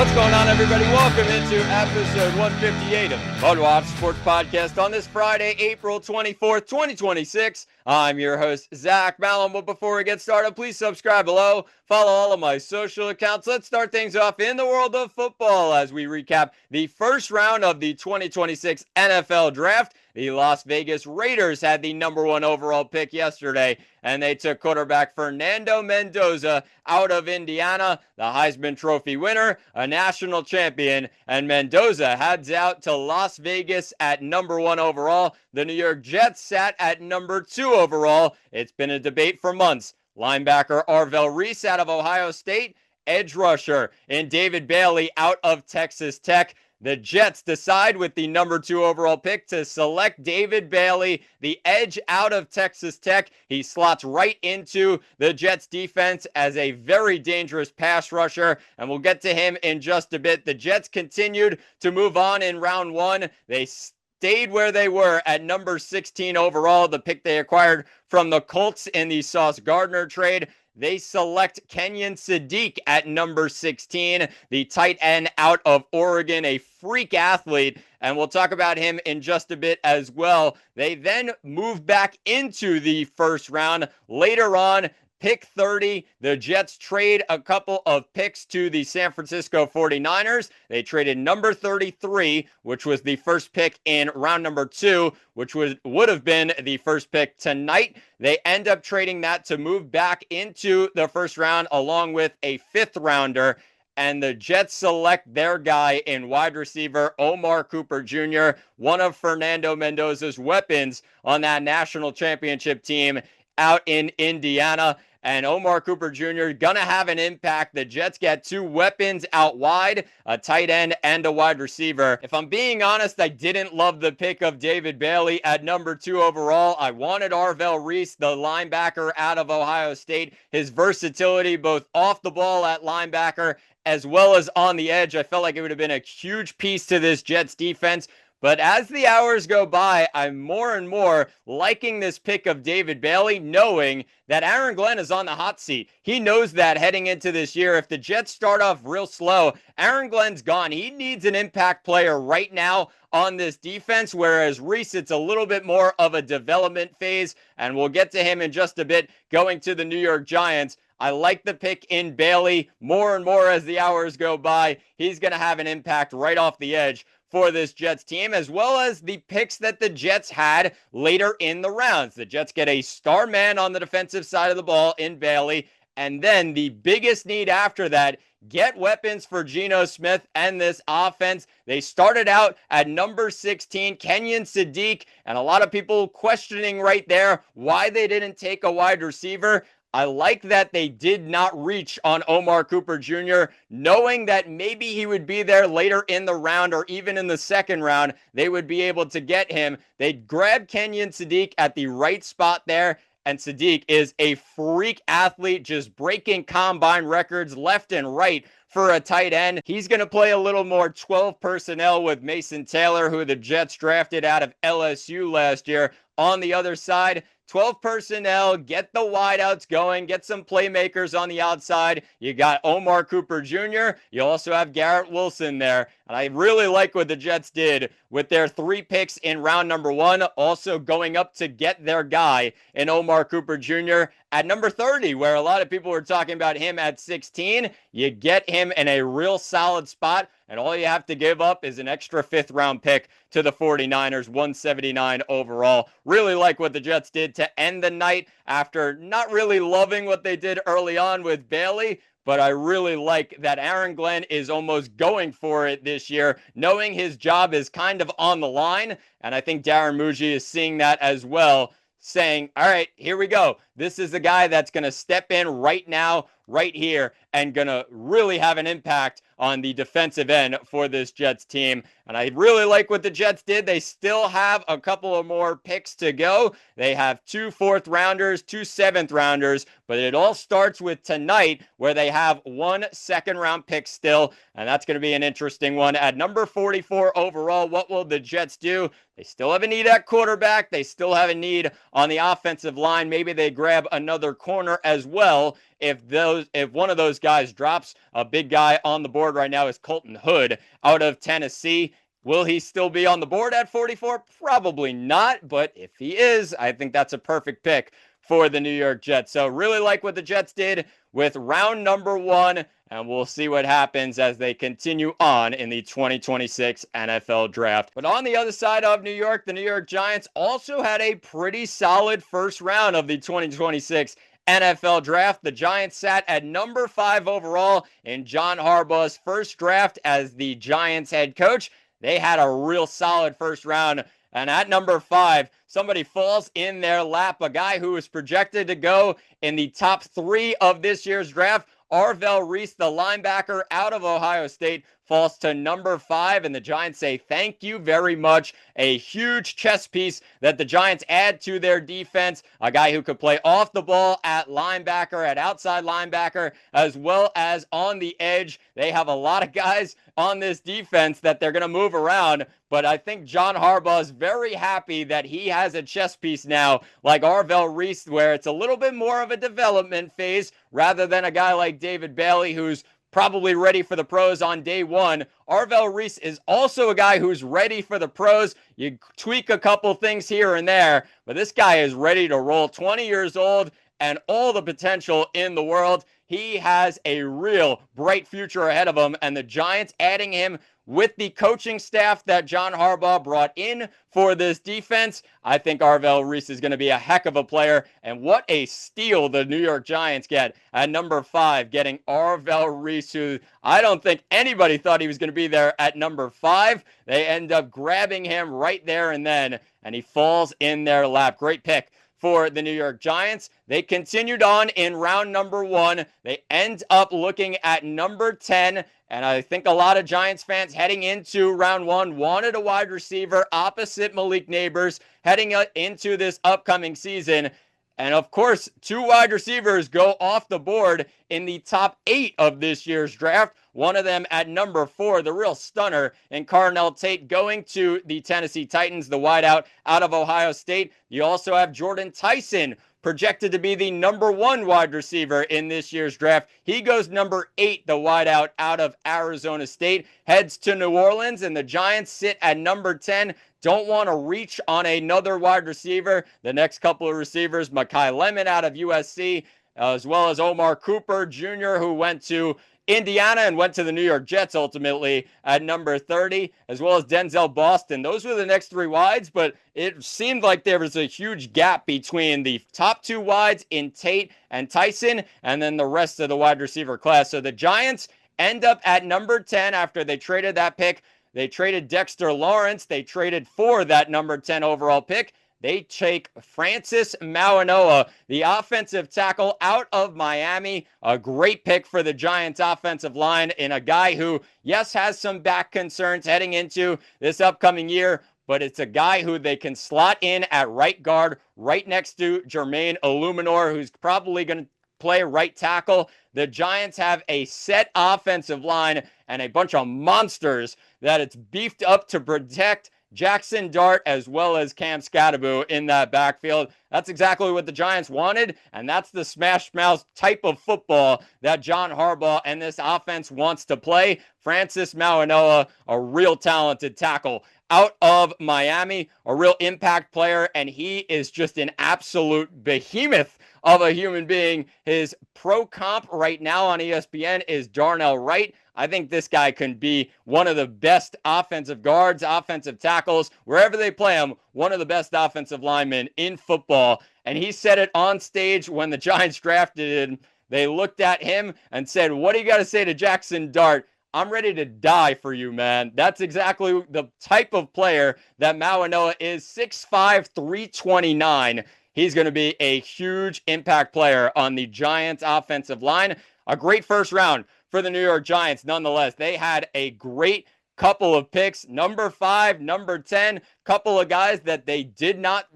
What's going on, everybody? Welcome into episode 158 of MudWatch Sports Podcast on this Friday, April 24th, 2026. I'm your host, Zach Malum. But before we get started, please subscribe below. Follow all of my social accounts. Let's start things off in the world of football as we recap the first round of the 2026 NFL Draft. The Las Vegas Raiders had the number one overall pick yesterday, and they took quarterback Fernando Mendoza out of Indiana, the Heisman Trophy winner, a national champion, and Mendoza heads out to Las Vegas at number one overall. The New York Jets sat at number two overall. It's been a debate for months. Linebacker Arvell Reese out of Ohio State, edge rusher in David Bailey out of Texas Tech. The Jets decide with the number two overall pick to select David Bailey, the edge out of Texas Tech. He slots right into the Jets defense as a very dangerous pass rusher, and we'll get to him in just a bit. The Jets continued to move on in round one. They stayed where they were at number 16 overall, the pick they acquired from the Colts in the Sauce Gardner trade. They select Kenyon Sadiq at number 16, the tight end out of Oregon, a freak athlete, and we'll talk about him in just a bit as well. They then move back into the first round. Later on, pick 30, the Jets trade a couple of picks to the San Francisco 49ers. They traded number 33, which was the first pick in round number 2, which would have been the first pick tonight. They end up trading that to move back into the first round along with a fifth rounder. And the Jets select their guy in wide receiver Omar Cooper Jr., one of Fernando Mendoza's weapons on that national championship team out in Indiana. And Omar Cooper Jr. gonna have an impact. The Jets get two weapons out wide, a tight end and a wide receiver. If I'm being honest, I didn't love the pick of David Bailey at number 2 overall. I wanted Arvell Reese, the linebacker out of Ohio State. His versatility both off the ball at linebacker as well as on the edge. I felt like it would have been a huge piece to this Jets defense. But as the hours go by, I'm more and more liking this pick of David Bailey, knowing that Aaron Glenn is on the hot seat. He knows that heading into this year. If the Jets start off real slow, Aaron Glenn's gone. He needs an impact player right now on this defense, whereas Reese, it's a little bit more of a development phase, and we'll get to him in just a bit going to the New York Giants. I like the pick in Bailey more and more as the hours go by. He's going to have an impact right off the edge for this Jets team, as well as the picks that the Jets had later in the rounds. The Jets get a star man on the defensive side of the ball in Bailey, and then the biggest need after that, get weapons for Geno Smith and this offense. They started out at number 16, Kenyon Sadiq, and a lot of people questioning right there why they didn't take a wide receiver. I like that they did not reach on Omar Cooper Jr., knowing that maybe he would be there later in the round or even in the second round. They would be able to get him. They grabbed Kenyon Sadiq at the right spot there, and Sadiq is a freak athlete, just breaking combine records left and right for a tight end. He's going to play a little more 12 personnel with Mason Taylor, who the Jets drafted out of LSU last year. On the other side, 12 personnel, get the wideouts going, get some playmakers on the outside. You got Omar Cooper Jr. You also have Garrett Wilson there. And I really like what the Jets did with their 3 picks in round number 1, also going up to get their guy in Omar Cooper Jr. at number 30, where a lot of people were talking about him at 16. You get him in a real solid spot, and all you have to give up is an extra 5th round pick to the 49ers, 179 overall. Really like what the Jets did to end the night after not really loving what they did early on with Bailey. But I really like that Aaron Glenn is almost going for it this year, knowing his job is kind of on the line. And I think Darren Muji is seeing that as well, saying, all right, here we go. This is the guy that's going to step in right now, right here, and going to really have an impact on the defensive end for this Jets team. And I really like what the Jets did. They still have a couple of more picks to go. They have 2 4th rounders, 2 7th rounders, but it all starts with tonight, where they have 1 2nd round pick still. And that's going to be an interesting one. At number 44 overall, what will the Jets do? They still have a need at quarterback. They still have a need on the offensive line. Maybe they grab another corner as well if if one of those guys drops, a big guy on the board right now is Colton Hood out of Tennessee. Will he still be on the board at 44? Probably not, but if he is, I think that's a perfect pick for the New York Jets. So really like what the Jets did with round number 1, and we'll see what happens as they continue on in the 2026 NFL Draft. But on the other side of New York, the New York Giants also had a pretty solid first round of the 2026 NFL Draft. The Giants sat at number 5 overall in John Harbaugh's first draft as the Giants head coach. They had a real solid first round. And at number 5, somebody falls in their lap, a guy who is projected to go in the top 3 of this year's draft. Arvell Reese, the linebacker out of Ohio State, falls to number 5, and the Giants say thank you very much. A huge chess piece that the Giants add to their defense, a guy who could play off the ball at linebacker, at outside linebacker, as well as on the edge. They have a lot of guys on this defense that they're going to move around, but I think John Harbaugh is very happy that he has a chess piece now like Arvell Reese, where it's a little bit more of a development phase rather than a guy like David Bailey who's probably ready for the pros on day 1. Arvell Reese is also a guy who's ready for the pros. You tweak a couple things here and there, but this guy is ready to roll. 20 years old and all the potential in the world. He has a real bright future ahead of him, and the Giants adding him with the coaching staff that John Harbaugh brought in for this defense, I think Arvell Reese is going to be a heck of a player. And what a steal the New York Giants get at number 5, getting Arvell Reese, who I don't think anybody thought he was going to be there at number 5. They end up grabbing him right there and then, and he falls in their lap. Great pick for the New York Giants. They continued on in round number 1. They end up looking at number 10. And I think a lot of Giants fans heading into round 1 wanted a wide receiver opposite Malik Nabers heading into this upcoming season. And of course, 2 wide receivers go off the board in the top 8 of this year's draft. One of them at number 4, the real stunner, and Carnell Tate going to the Tennessee Titans, the wideout out of Ohio State. You also have Jordan Tyson, projected to be the number 1 wide receiver in this year's draft. He goes number 8, the wideout out of Arizona State, heads to New Orleans, and the Giants sit at number 10. Don't want to reach on another wide receiver. The next couple of receivers, Mekhi Lemon out of USC, as well as Omar Cooper Jr., who went to Indiana and went to the New York Jets ultimately at number 30, as well as Denzel Boston. Those were the next 3 wides, but it seemed like there was a huge gap between the top 2 wides in Tate and Tyson and then the rest of the wide receiver class. So the Giants end up at number 10 after they traded that pick. They traded Dexter Lawrence. They traded for that number 10 overall pick. They take Francis Mauigoa, the offensive tackle out of Miami. A great pick for the Giants offensive line, and a guy who, yes, has some back concerns heading into this upcoming year, but it's a guy who they can slot in at right guard right next to Jermaine Illuminor, who's probably going to play right tackle. The Giants have a set offensive line and a bunch of monsters that it's beefed up to protect Jackson Dart as well as Cam Skattebo in that backfield. That's exactly what the Giants wanted, and that's the smash mouth type of football that John Harbaugh and this offense wants to play. Francis Mauigoa, a real talented tackle out of Miami, a real impact player, and he is just an absolute behemoth of a human being. His pro comp right now on ESPN is Darnell Wright. I think this guy can be one of the best offensive guards, offensive tackles, wherever they play him, one of the best offensive linemen in football. And he said it on stage when the Giants drafted him. They looked at him and said, "What do you got to say to Jackson Dart? I'm ready to die for you, man." That's exactly the type of player that Mauigoa is. 6'5", 329. He's going to be a huge impact player on the Giants offensive line. A great first round for the New York Giants nonetheless. They had a great couple of picks. Number 5, number 10, couple of guys that they did not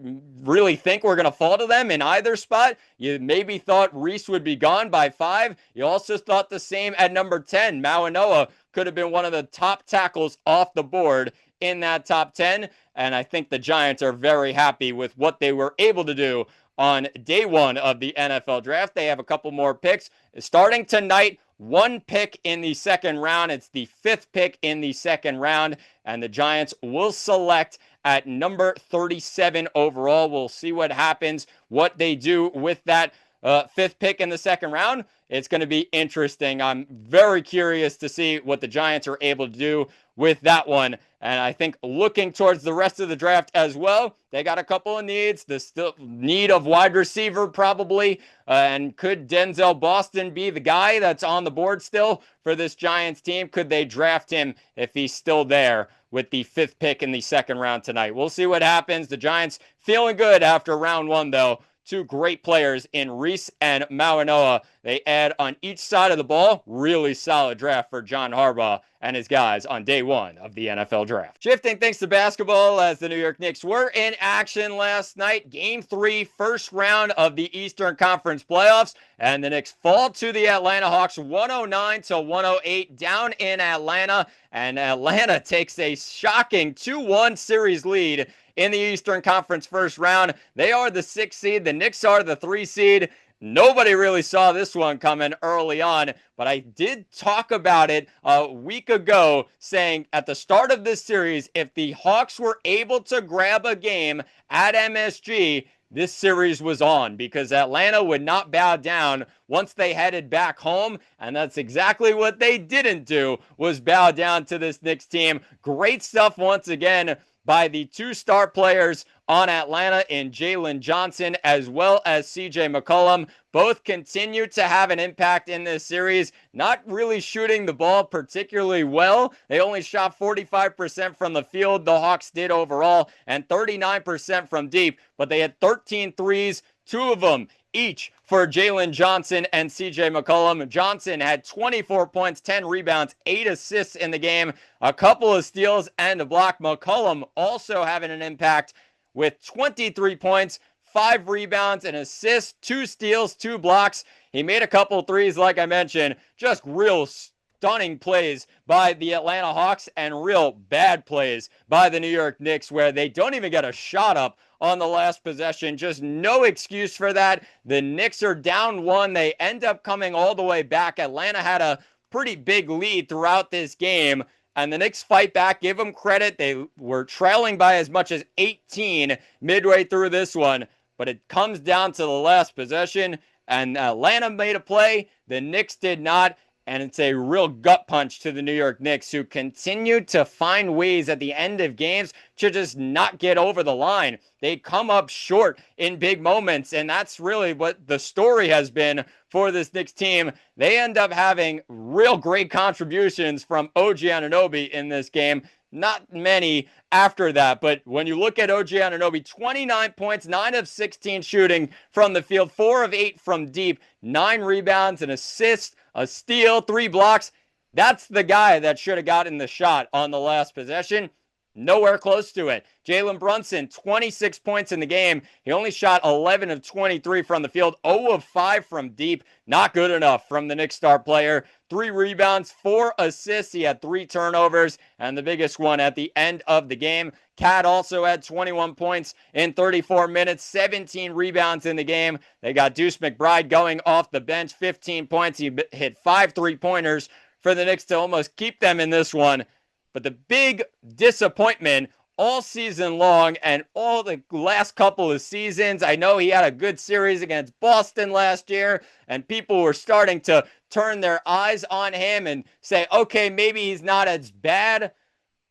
really think were going to fall to them in either spot. You maybe thought Reese would be gone by 5. You also thought the same at number 10. Mauigoa could have been one of the top tackles off the board in that top 10. And I think the Giants are very happy with what they were able to do on day one of the NFL draft. They have a couple more picks starting tonight. One pick in the second round. It's the 5th pick in the second round, and the Giants will select at number 37 overall. We'll see what happens, what they do with that 5th pick in the second round. It's going to be interesting. I'm very curious to see what the Giants are able to do with that one. And I think looking towards the rest of the draft as well, they got a couple of needs. The still need of wide receiver probably. And could Denzel Boston be the guy that's on the board still for this Giants team? Could they draft him if he's still there with the 5th pick in the second round tonight? We'll see what happens. The Giants feeling good after round one, though. Two great players in Reese and Mauanoa. They add on each side of the ball. Really solid draft for John Harbaugh and his guys on day one of the NFL draft. Shifting things to basketball, as the New York Knicks were in action last night. Game 3, first round of the Eastern Conference playoffs. And the Knicks fall to the Atlanta Hawks 109-108 down in Atlanta. And Atlanta takes a shocking 2-1 series lead in the Eastern Conference first round. They are the 6th seed. The Knicks are the 3 seed. Nobody really saw this one coming early on, but I did talk about it a week ago, saying at the start of this series, if the Hawks were able to grab a game at MSG, this series was on, because Atlanta would not bow down once they headed back home, and that's exactly what they didn't do, was bow down to this Knicks team. Great stuff once again by the 2 star players on Atlanta in Jalen Johnson as well as CJ McCollum. Both continue to have an impact in this series, not really shooting the ball particularly well. They only shot 45% from the field, the Hawks did overall, and 39% from deep, but they had 13 threes, 2 of them each for Jalen Johnson and CJ McCollum. Johnson had 24 points, 10 rebounds, 8 assists in the game, a couple of steals and a block. McCollum also having an impact with 23 points, 5 rebounds, an assist, 2 steals, 2 blocks. He made a couple threes, like I mentioned. Just real stunning plays by the Atlanta Hawks and real bad plays by the New York Knicks, where they don't even get a shot up on the last possession. Just no excuse for that. The Knicks are down 1. They end up coming all the way back. Atlanta had a pretty big lead throughout this game, and the Knicks fight back. Give them credit. They were trailing by as much as 18 midway through this one, but it comes down to the last possession, and Atlanta made a play. The Knicks did not. And it's a real gut punch to the New York Knicks, who continue to find ways at the end of games to just not get over the line. They come up short in big moments, and that's really what the story has been for this Knicks team. They end up having real great contributions from OG Anunoby in this game. Not many after that, but when you look at OG Anunoby, 29 points, 9 of 16 shooting from the field, 4 of 8 from deep, 9 rebounds, an assist, a steal, 3 blocks. That's the guy that should have gotten the shot on the last possession. Nowhere close to it. Jalen Brunson, 26 points in the game. He only shot 11 of 23 from the field, 0 of 5 from deep. Not good enough from the Knicks star player. 3 rebounds, 4 assists. He had 3 turnovers, and the biggest one at the end of the game. Cat also had 21 points in 34 minutes, 17 rebounds in the game. They got Deuce McBride going off the bench, 15 points. He hit 5 3-pointers for the Knicks to almost keep them in this one. But the big disappointment all season long and all the last couple of seasons, I know he had a good series against Boston last year, and people were starting to turn their eyes on him and say, okay, maybe he's not as bad.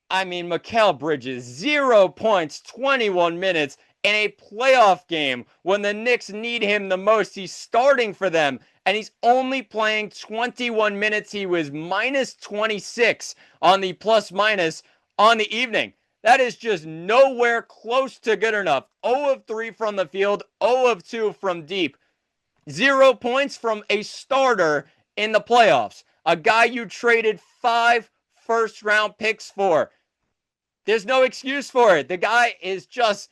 I mean, Mikal Bridges, 0 points, 21 minutes in a playoff game when the Knicks need him the most. He's starting for them, and he's only playing 21 minutes. He was minus 26 on the plus-minus on the evening. That is just nowhere close to good enough. 0 of 3 from the field, 0 of 2 from deep. 0 points from a starter in the playoffs. A guy you traded 5 first-round picks for. There's no excuse for it. The guy is just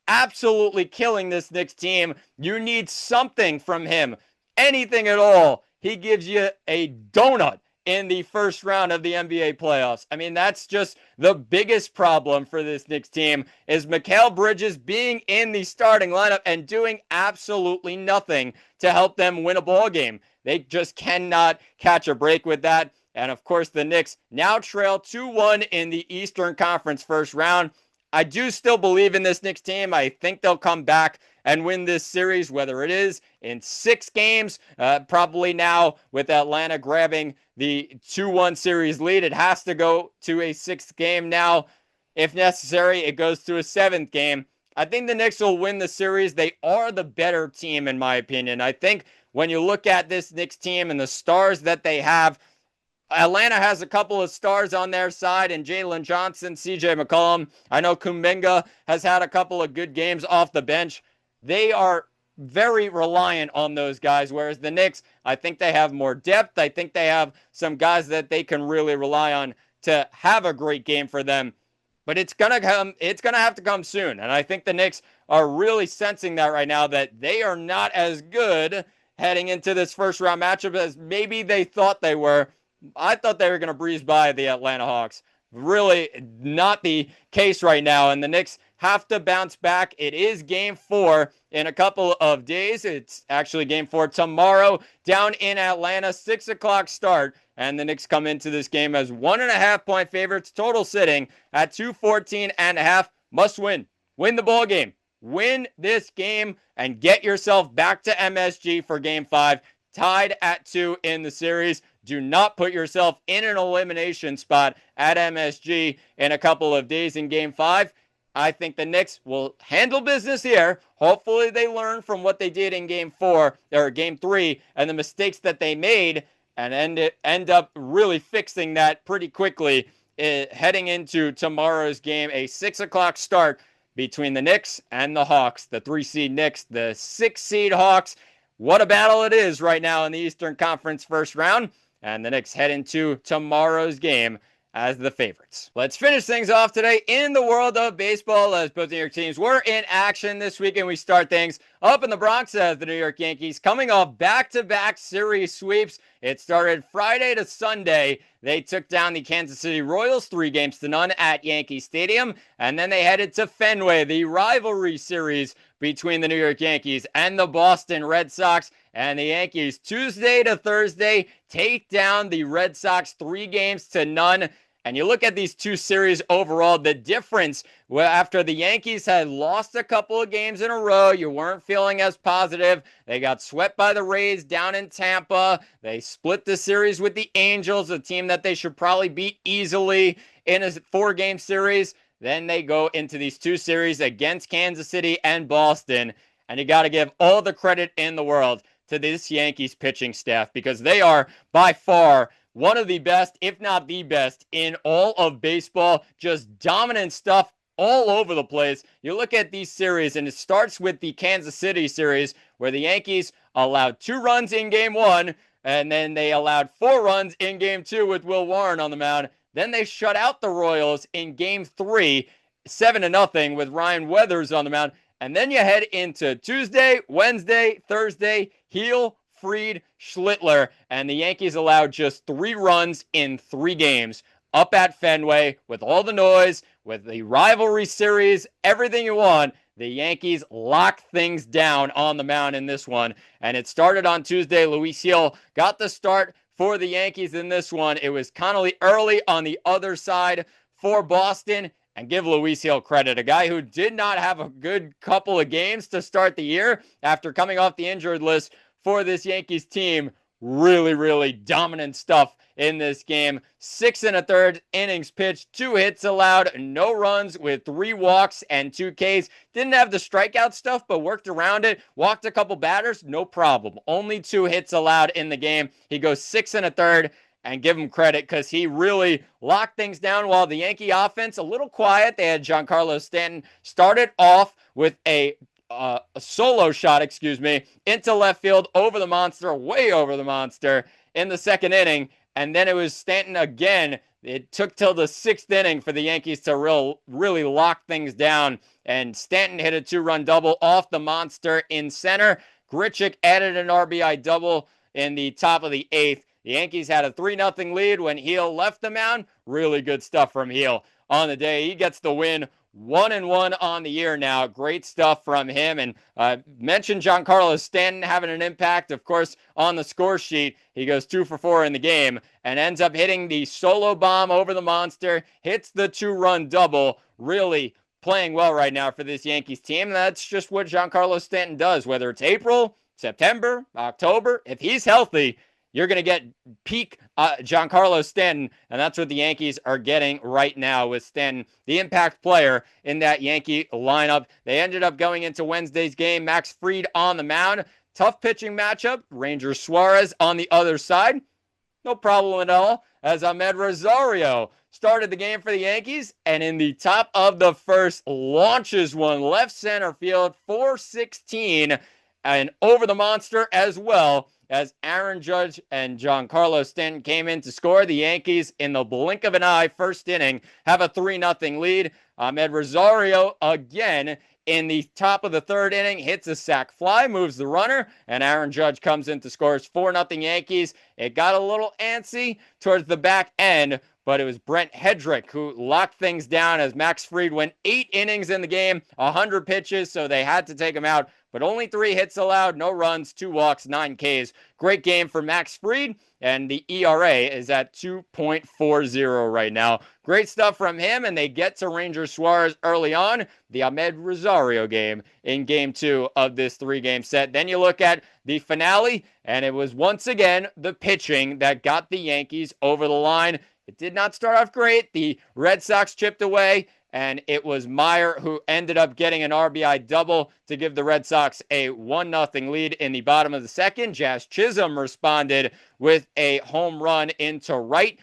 absolutely killing this Knicks team. You need something from him. Anything at all. He gives you a donut in the first round of the NBA playoffs. I mean, that's just the biggest problem for this Knicks team is Mikal Bridges being in the starting lineup and doing absolutely nothing to help them win a ball game. They just cannot catch a break with that. And of course, the Knicks now trail 2-1 in the Eastern Conference first round. I do still believe in this Knicks team. I think they'll come back and win this series, whether it is in 6 games, probably now with Atlanta grabbing the 2-1 series lead. It has to go to a 6th game now. If necessary, it goes to a 7th game. I think the Knicks will win the series. They are the better team, in my opinion. I think when you look at this Knicks team and the stars that they have, Atlanta has a couple of stars on their side and Jalen Johnson, CJ McCollum. I know Kuminga has had a couple of good games off the bench. They are very reliant on those guys, whereas the Knicks, I think they have more depth. I think they have some guys that they can really rely on to have a great game for them. But it's going to have to come soon. And I think the Knicks are really sensing that right now, that they are not as good heading into this first round matchup as maybe they thought they were. I thought they were going to breeze by the Atlanta Hawks. Really not the case right now, and the Knicks have to bounce back. It is game 4 in a couple of days. It's actually game 4 tomorrow down in Atlanta, 6 o'clock start, and the Knicks come into this game as 1.5-point favorites, total sitting at 214.5. Must win. Win the ball game. Win this game and get yourself back to MSG for game 5, tied at 2 in the series. Do not put yourself in an elimination spot at MSG in a couple of days in game 5. I think the Knicks will handle business here. Hopefully they learn from what they did in game 4 or game 3 and the mistakes that they made and end up really fixing that pretty quickly heading into tomorrow's game, a 6 o'clock start between the Knicks and the Hawks, the 3-seed Knicks, the 6-seed Hawks. What a battle it is right now in the Eastern Conference first round. And the Knicks head into tomorrow's game as the favorites. Let's finish things off today in the world of baseball as both New York teams were in action this weekend. We start things up in the Bronx as the New York Yankees coming off back-to-back series sweeps. It started Friday to Sunday. They took down the Kansas City Royals 3-0 at Yankee Stadium, and then they headed to Fenway, the rivalry series between the New York Yankees and the Boston Red Sox. And the Yankees, Tuesday to Thursday, take down the Red Sox 3-0. And you look at these two series overall, the difference, well, after the Yankees had lost a couple of games in a row, you weren't feeling as positive. They got swept by the Rays down in Tampa. They split the series with the Angels, a team that they should probably beat easily in a 4-game series. Then they go into these two series against Kansas City and Boston. And you got to give all the credit in the world to this Yankees pitching staff, because they are by far one of the best, if not the best, in all of baseball. Just dominant stuff all over the place. You look at these series, and it starts with the Kansas City series, where the Yankees allowed 2 runs in game 1, and then they allowed 4 runs in game 2 with Will Warren on the mound. Then they shut out the Royals in game 3, 7-0 with Ryan Weathers on the mound. And then you head into Tuesday, Wednesday, Thursday, Heel, Fried, Schlittler, and the Yankees allowed just 3 runs in 3 games up at Fenway with all the noise, with the rivalry series, everything you want. The Yankees locked things down on the mound in this one, and it started on Tuesday. Luis Gil got the start for the Yankees in this one. It was Connolly early on the other side for Boston. And give Luis Gil credit, a guy who did not have a good couple of games to start the year after coming off the injured list for this Yankees team. Really, really dominant stuff in this game. 6 1/3 innings pitched, 2 hits allowed, no runs with 3 walks and 2 Ks. Didn't have the strikeout stuff, but worked around it. Walked a couple batters, no problem. Only 2 hits allowed in the game. He goes 6 1/3. And give him credit, because he really locked things down, while the Yankee offense, a little quiet. They had Giancarlo Stanton started off with a solo shot, into left field over the monster, way over the monster in the 2nd inning. And then it was Stanton again. It took till the 6th inning for the Yankees to really lock things down. And Stanton hit a 2-run double off the monster in center. Grichuk added an RBI double in the top of the 8th. The Yankees had a 3-0 lead when Heel left the mound. Really good stuff from Heel on the day. He gets the win. 1-1 on the year now. Great stuff from him. And mentioned Giancarlo Stanton having an impact, of course, on the score sheet. He goes 2 for 4 in the game and ends up hitting the solo bomb over the monster, hits the 2-run double. Really playing well right now for this Yankees team. That's just what Giancarlo Stanton does, whether it's April, September, October. If he's healthy, you're going to get peak Giancarlo Stanton, and that's what the Yankees are getting right now with Stanton, the impact player in that Yankee lineup. They ended up going into Wednesday's game. Max Fried on the mound. Tough pitching matchup. Ranger Suarez on the other side. No problem at all, as Ahmed Rosario started the game for the Yankees, and in the top of the first, launches one left center field, 416, and over the monster as well, as Aaron Judge and Giancarlo Stanton came in to score. The Yankees, in the blink of an eye, first inning, have a 3-0 lead. Ahmed Rosario, again, in the top of the third inning, hits a sac fly, moves the runner, and Aaron Judge comes in to score. It's 4-0 Yankees. It got a little antsy towards the back end, but it was Brent Hedrick who locked things down as Max Fried went 8 innings in the game, 100 pitches, so they had to take him out. But only 3 hits allowed, no runs, 2 walks, 9 Ks. Great game for Max Fried, and the ERA is at 2.40 right now. Great stuff from him, and they get to Ranger Suarez early on, the Ahmed Rosario game in Game 2 of this 3-game set. Then you look at the finale, and it was once again the pitching that got the Yankees over the line. It did not start off great. The Red Sox chipped away, and it was Meyer who ended up getting an RBI double to give the Red Sox a 1-0 lead in the bottom of the second. Jazz Chisholm responded with a home run into right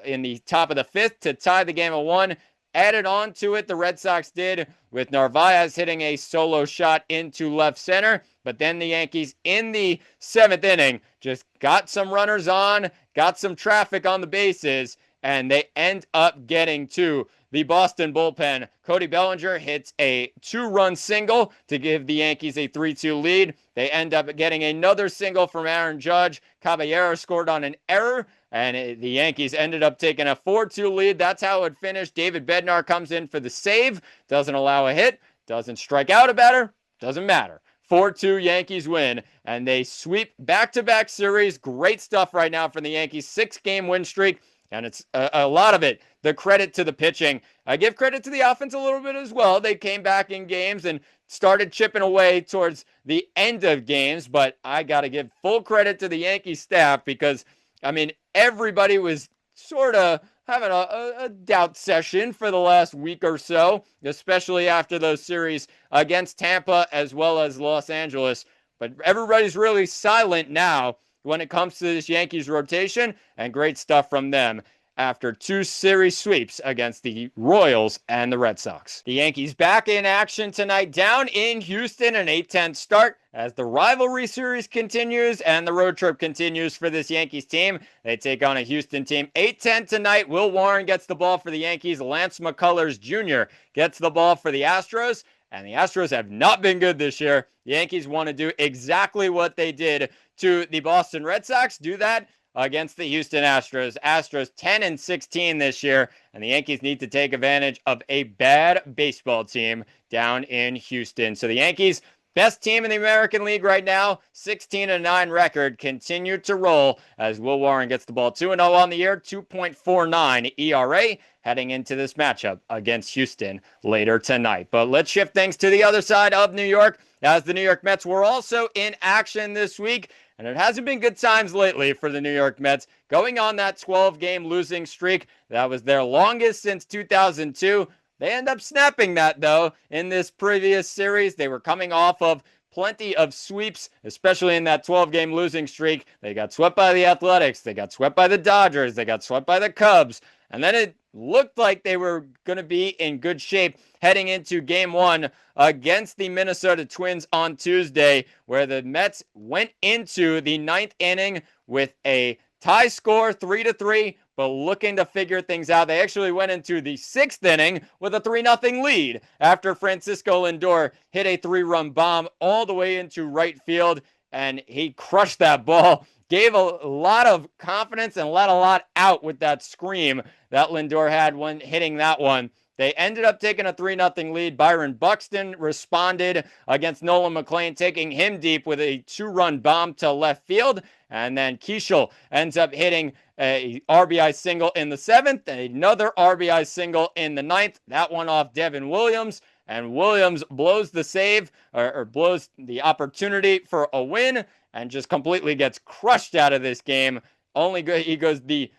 in the top of the fifth to tie the game at 1. Added on to it, the Red Sox did, with Narvaez hitting a solo shot into left center. But then the Yankees in the 7th inning just got some runners on, got some traffic on the bases, and they end up getting to the Boston bullpen. Cody Bellinger hits a 2-run single to give the Yankees a 3-2 lead. They end up getting another single from Aaron Judge. Caballero scored on an error, and the Yankees ended up taking a 4-2 lead. That's how it finished. David Bednar comes in for the save. Doesn't allow a hit. Doesn't strike out a batter. Doesn't matter. 4-2 Yankees win, and they sweep back-to-back series. Great stuff right now for the Yankees. 6-game win streak. And it's a lot of it, the credit to the pitching. I give credit to the offense a little bit as well. They came back in games and started chipping away towards the end of games. But I got to give full credit to the Yankee staff because, I mean, everybody was sort of having a doubt session for the last week or so, especially after those series against Tampa as well as Los Angeles. But everybody's really silent now when it comes to this Yankees rotation, and great stuff from them after 2 series sweeps against the Royals and the Red Sox. The Yankees back in action tonight down in Houston, an 8-10 start as the rivalry series continues and the road trip continues for this Yankees team. They take on a Houston team. 8-10 tonight. Will Warren gets the ball for the Yankees. Lance McCullers Jr. gets the ball for the Astros. And the Astros have not been good this year. The Yankees want to do exactly what they did to the Boston Red Sox. Do that against the Houston Astros. Astros 10-16 this year, and the Yankees need to take advantage of a bad baseball team down in Houston. So the Yankees, best team in the American League right now, 16-9 record, continue to roll as Will Warren gets the ball 2-0 on the year, 2.49 ERA heading into this matchup against Houston later tonight. But let's shift things to the other side of New York, as the New York Mets were also in action this week. And it hasn't been good times lately for the New York Mets, going on that 12-game losing streak. That was their longest since 2002. They end up snapping that, though, in this previous series. They were coming off of plenty of sweeps, especially in that 12-game losing streak. They got swept by the Athletics. They got swept by the Dodgers. They got swept by the Cubs. And then it looked like they were going to be in good shape heading into Game 1 against the Minnesota Twins on Tuesday, where the Mets went into the 9th inning with a tie score, 3-3, but looking to figure things out. They actually went into the 6th inning with a 3-0 lead after Francisco Lindor hit a 3-run bomb all the way into right field. and he crushed that ball. Gave a lot of confidence and let a lot out with that scream that Lindor had when hitting that one. They ended up taking a 3-0 lead. Byron Buxton responded against Nolan McLean, taking him deep with a 2-run bomb to left field. And then Keishel ends up hitting a RBI single in the 7th, another RBI single in the 9th. That one off Devin Williams. And Williams blows the save or blows the opportunity for a win and just completely gets crushed out of this game. He goes the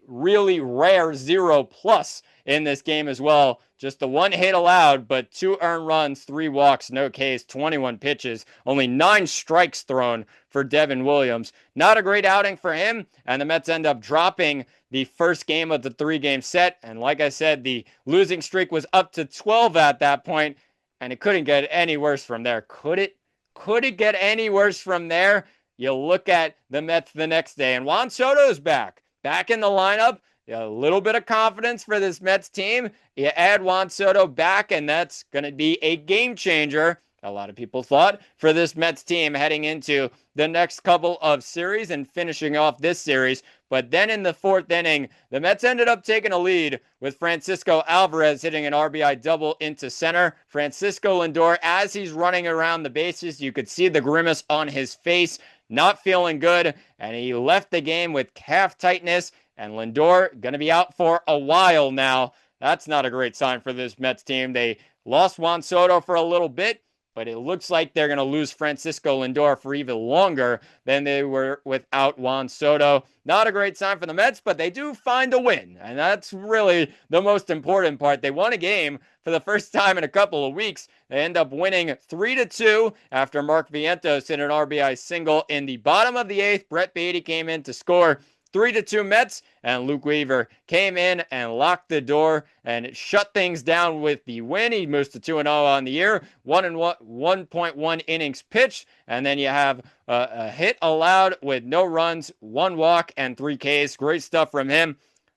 really rare 0+ in this game as well. Just the 1 hit allowed, but 2 earned runs, 3 walks, no Ks, 21 pitches, only 9 strikes thrown for Devin Williams. Not a great outing for him, and the Mets end up dropping the first game of the 3-game set. And like I said, the losing streak was up to 12 at that point, and it couldn't get any worse from there. Could it? Could it get any worse from there? You look at the Mets the next day, and Juan Soto's back in the lineup. A little bit of confidence for this Mets team. You add Juan Soto back, and that's going to be a game changer, a lot of people thought, for this Mets team heading into the next couple of series and finishing off this series. But then in the 4th inning, the Mets ended up taking a lead with Francisco Alvarez hitting an RBI double into center. Francisco Lindor, as he's running around the bases, you could see the grimace on his face, not feeling good, and he left the game with calf tightness, and Lindor going to be out for a while now. That's not a great sign for this Mets team. They lost Juan Soto for a little bit, but it looks like they're going to lose Francisco Lindor for even longer than they were without Juan Soto. Not a great sign for the Mets, but they do find a win, and that's really the most important part. They won a game for the first time in a couple of weeks. They end up winning 3-2 after Mark Vientos hit an RBI single in the bottom of the 8th. Brett Beatty came in to score. 3-2 Mets, and Luke Weaver came in and locked the door and shut things down with the win. He moves to 2-0 on the year, 1.1 innings pitched, and then you have a hit allowed with no runs, 1 walk, and 3 Ks. Great stuff from him.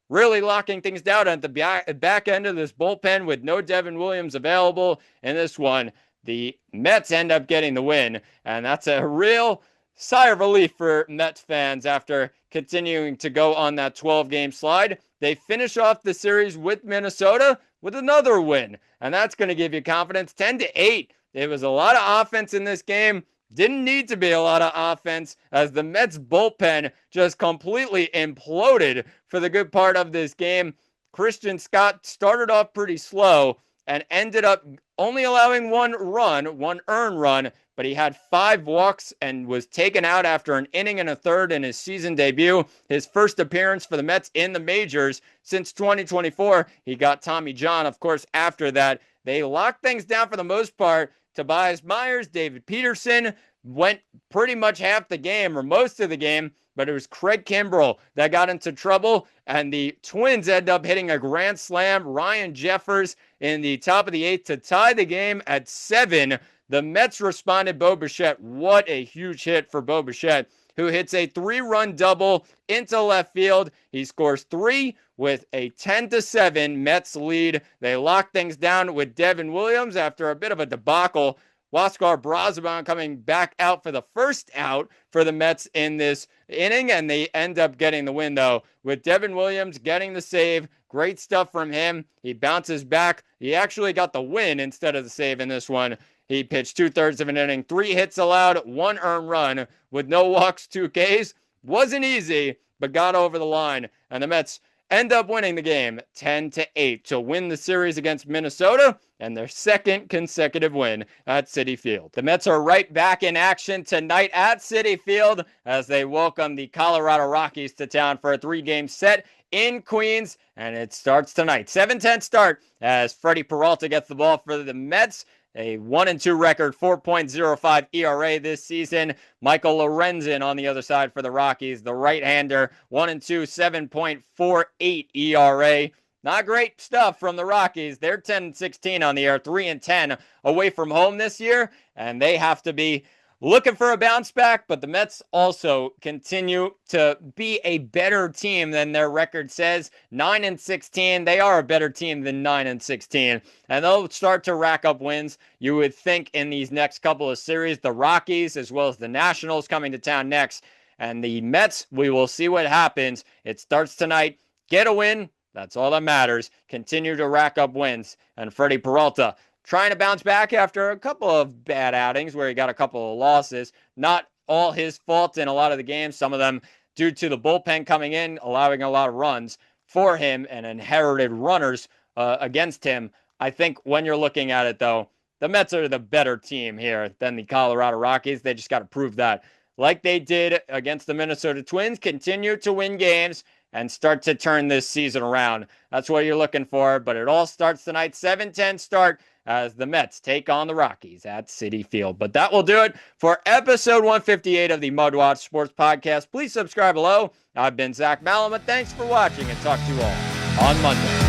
Really locking things down at the back end of this bullpen with no Devin Williams available in this one. The Mets end up getting the win, and that's a real sigh of relief for Mets fans after continuing to go on that 12-game slide. They finish off the series with Minnesota with another win, and that's going to give you confidence. 10-8. There was a lot of offense in this game. Didn't need to be a lot of offense as the Mets bullpen just completely imploded for the good part of this game. Christian Scott started off pretty slow and ended up only allowing 1 earned run, but he had 5 walks and was taken out after an inning and a third in his season debut. His first appearance for the Mets in the majors since 2024. He got Tommy John, of course, after that. They locked things down for the most part. Tobias Myers, David Peterson went pretty much half the game or most of the game, but it was Craig Kimbrell that got into trouble, and the Twins end up hitting a grand slam. Ryan Jeffers in the top of the 8th to tie the game at 7. The Mets responded. Bo Bichette, what a huge hit for Bo Bichette, who hits a 3-run double into left field. He scores 3 with a 10-7 Mets lead. They lock things down with Devin Williams after a bit of a debacle. Huáscar Brazoban coming back out for the first out for the Mets in this inning, and they end up getting the win, though, with Devin Williams getting the save. Great stuff from him. He bounces back. He actually got the win instead of the save in this one. He pitched 2/3 of an inning, 3 hits allowed, 1 earned run with no walks, 2 Ks. Wasn't easy, but got over the line. And the Mets end up winning the game 10-8 to win the series against Minnesota and their second consecutive win at Citi Field. The Mets are right back in action tonight at Citi Field as they welcome the Colorado Rockies to town for a 3-game set in Queens, and it starts tonight. 7:10 start as Freddie Peralta gets the ball for the Mets. A 1-2 record, 4.05 ERA this season. Michael Lorenzen on the other side for the Rockies, the right-hander, 1-2, 7.48 ERA. Not great stuff from the Rockies. They're 10-16 on the year, 3-10 away from home this year, and they have to be looking for a bounce back, but the Mets also continue to be a better team than their record says. 9-16. They are a better team than 9-16, and they'll start to rack up wins. You would think in these next couple of series, the Rockies as well as the Nationals coming to town next, and the Mets, we will see what happens. It starts tonight. Get a win. That's all that matters. Continue to rack up wins. And Freddie Peralta trying to bounce back after a couple of bad outings where he got a couple of losses. Not all his fault in a lot of the games. Some of them due to the bullpen coming in, allowing a lot of runs for him and inherited runners against him. I think when you're looking at it, though, the Mets are the better team here than the Colorado Rockies. They just got to prove that. Like they did against the Minnesota Twins, continue to win games and start to turn this season around. That's what you're looking for, but it all starts tonight, 7:10 start as the Mets take on the Rockies at Citi Field. But that will do it for episode 158 of the MudWatch Sports Podcast. Please subscribe below. I've been Zach Malamuth. Thanks for watching, and talk to you all on Monday.